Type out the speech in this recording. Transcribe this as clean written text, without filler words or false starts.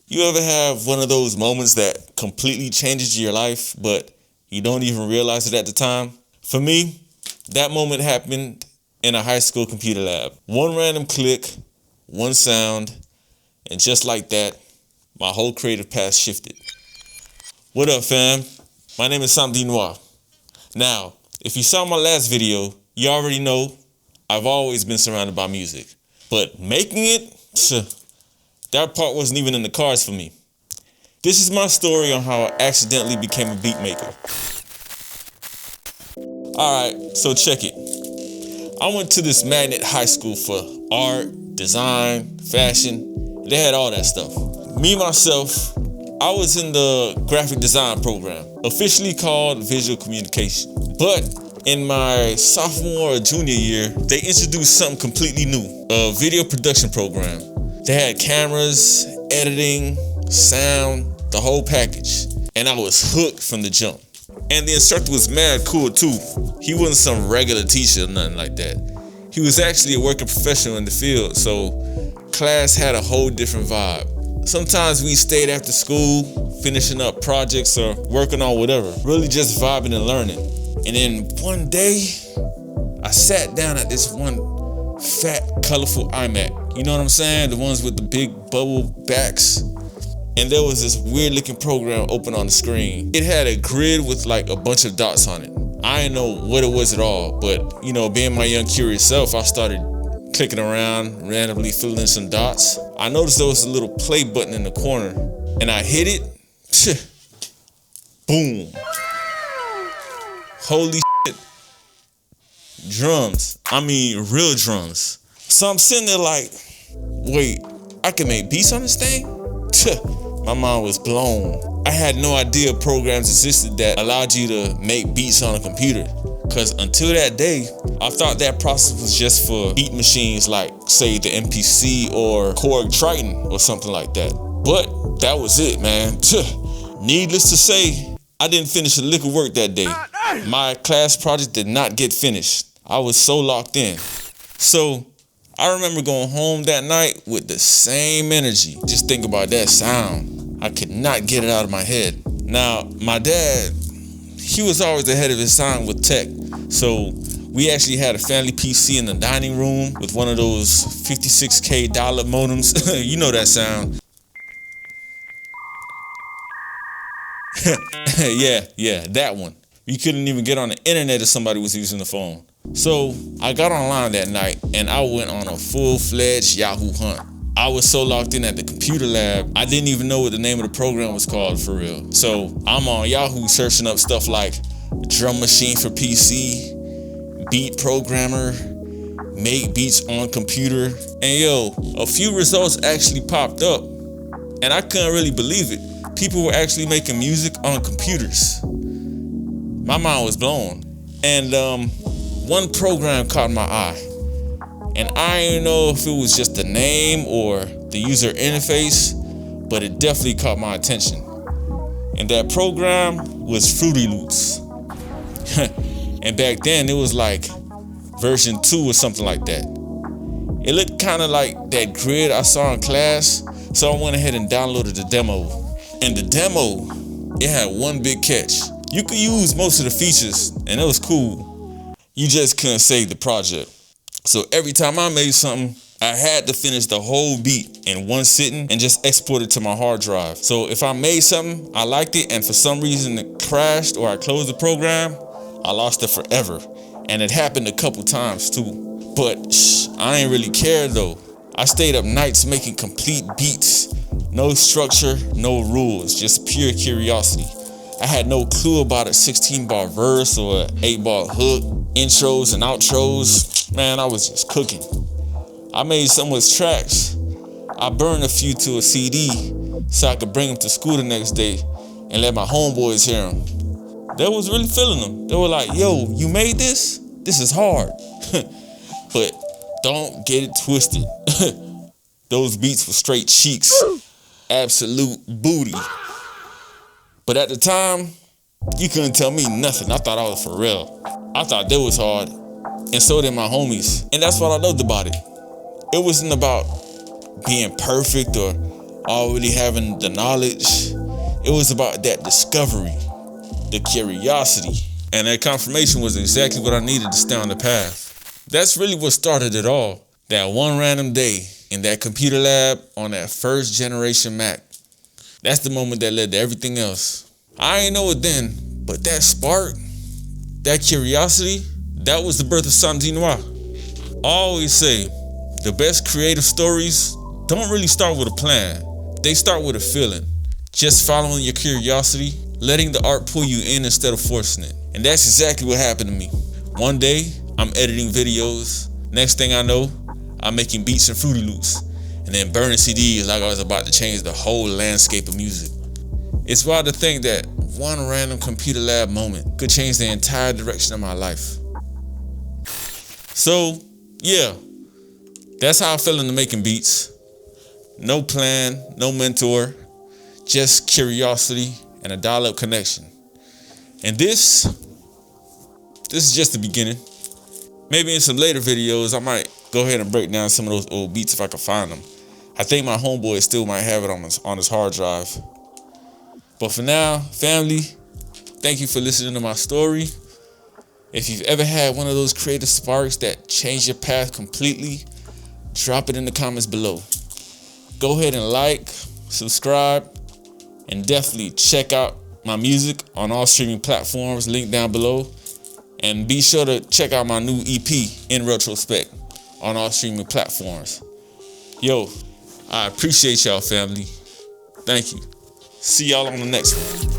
You ever have one of those moments that completely changes your life, but you don't even realize it at the time? For me, that moment happened in a high school computer lab. One random click, one sound, and just like that, my whole creative path shifted. What up, fam? My name is samedi.noir. Now, if you saw my last video, you already know I've always been surrounded by music. But making it, that part wasn't even in the cards for me. This is my story on how I accidentally became a beat maker. Alright, so check it. I went to this magnet high school for art, design, fashion. They had all that stuff. Me, myself, I was in the graphic design program, officially called visual communication. But in my sophomore or junior year, they introduced something completely new, a video production program. They had cameras, editing, sound, the whole package. And I was hooked from the jump. And the instructor was mad cool too. He wasn't some regular teacher or nothing like that. He was actually a working professional in the field, so class had a whole different vibe. Sometimes we stayed after school, finishing up projects or working on whatever, really just vibing and learning. And then one day, I sat down at this one fat, colorful iMac. You know what I'm saying? The ones with the big bubble backs. And there was this weird looking program open on the screen. It had a grid with like a bunch of dots on it. I didn't know what it was at all, but you know, being my young curious self, I started clicking around, randomly filling in some dots. I noticed there was a little play button in the corner, and I hit it. Boom. Holy shit. Drums. I mean, real drums. So I'm sitting there like, wait, I can make beats on this thing? My mind was blown. I had no idea programs existed that allowed you to make beats on a computer. Cause until that day, I thought that process was just for beat machines like, say, the MPC or Korg Triton or something like that. But that was it, man. Needless to say, I didn't finish a lick of work that day. My class project did not get finished. I was so locked in. So I remember going home that night with the same energy. Just think about that sound. I could not get it out of my head. Now, my dad, he was always ahead of his time with tech. So we actually had a family PC in the dining room with one of those 56K dial-up modems. You know that sound. Yeah, that one. You couldn't even get on the internet if somebody was using the phone. So I got online that night and I went on a full-fledged Yahoo hunt. I was so locked in at the computer lab, I didn't even know what the name of the program was called for real. So I'm on Yahoo searching up stuff like drum machine for PC, beat programmer, make beats on computer. And yo, a few results actually popped up and I couldn't really believe it. People were actually making music on computers. My mind was blown. And one program caught my eye. And I didn't know if it was just the name or the user interface, but it definitely caught my attention. And that program was Fruity Loops. And back then it was like version 2 or something like that. It looked kind of like that grid I saw in class, so I went ahead and downloaded the demo. And the demo, it had one big catch. You could use most of the features and it was cool. You just couldn't save the project. So every time I made something, I had to finish the whole beat in one sitting and just export it to my hard drive. So if I made something, I liked it, and for some reason it crashed or I closed the program, I lost it forever. And it happened a couple times too. But I ain't really care though. I stayed up nights making complete beats. No structure, no rules, just pure curiosity. I had no clue about a 16-bar verse or an 8-bar hook, intros and outros. Man, I was just cooking. I made some with tracks. I burned a few to a CD so I could bring them to school the next day and let my homeboys hear them. They was really feeling them. They were like, yo, you made this? This is hard. But don't get it twisted. Those beats were straight cheeks. Absolute booty. But at the time, you couldn't tell me nothing. I thought I was for real. I thought that was hard. And so did my homies. And that's what I loved about it. It wasn't about being perfect or already having the knowledge. It was about that discovery, the curiosity, and that confirmation was exactly what I needed to stay on the path. That's really what started it all. That one random day in that computer lab on that first generation Mac. That's the moment that led to everything else. I ain't know it then, but that spark, that curiosity, that was the birth of samedi.noir. I always say, the best creative stories don't really start with a plan. They start with a feeling. Just following your curiosity, letting the art pull you in instead of forcing it. And that's exactly what happened to me. One day, I'm editing videos. Next thing I know, I'm making beats and Fruity Loops, and then burning CDs like I was about to change the whole landscape of music. It's wild to think that one random computer lab moment could change the entire direction of my life. So, yeah, that's how I fell into making beats. No plan, no mentor, just curiosity and a dial-up connection. And this is just the beginning. Maybe in some later videos, I might go ahead and break down some of those old beats if I can find them. I think my homeboy still might have it on his hard drive. But for now, family, thank you for listening to my story. If you've ever had one of those creative sparks that changed your path completely, drop it in the comments below. Go ahead and like, subscribe, and definitely check out my music on all streaming platforms, linked down below. And be sure to check out my new EP, In Retrospect, on all streaming platforms. Yo, I appreciate y'all, family. Thank you. See y'all on the next one.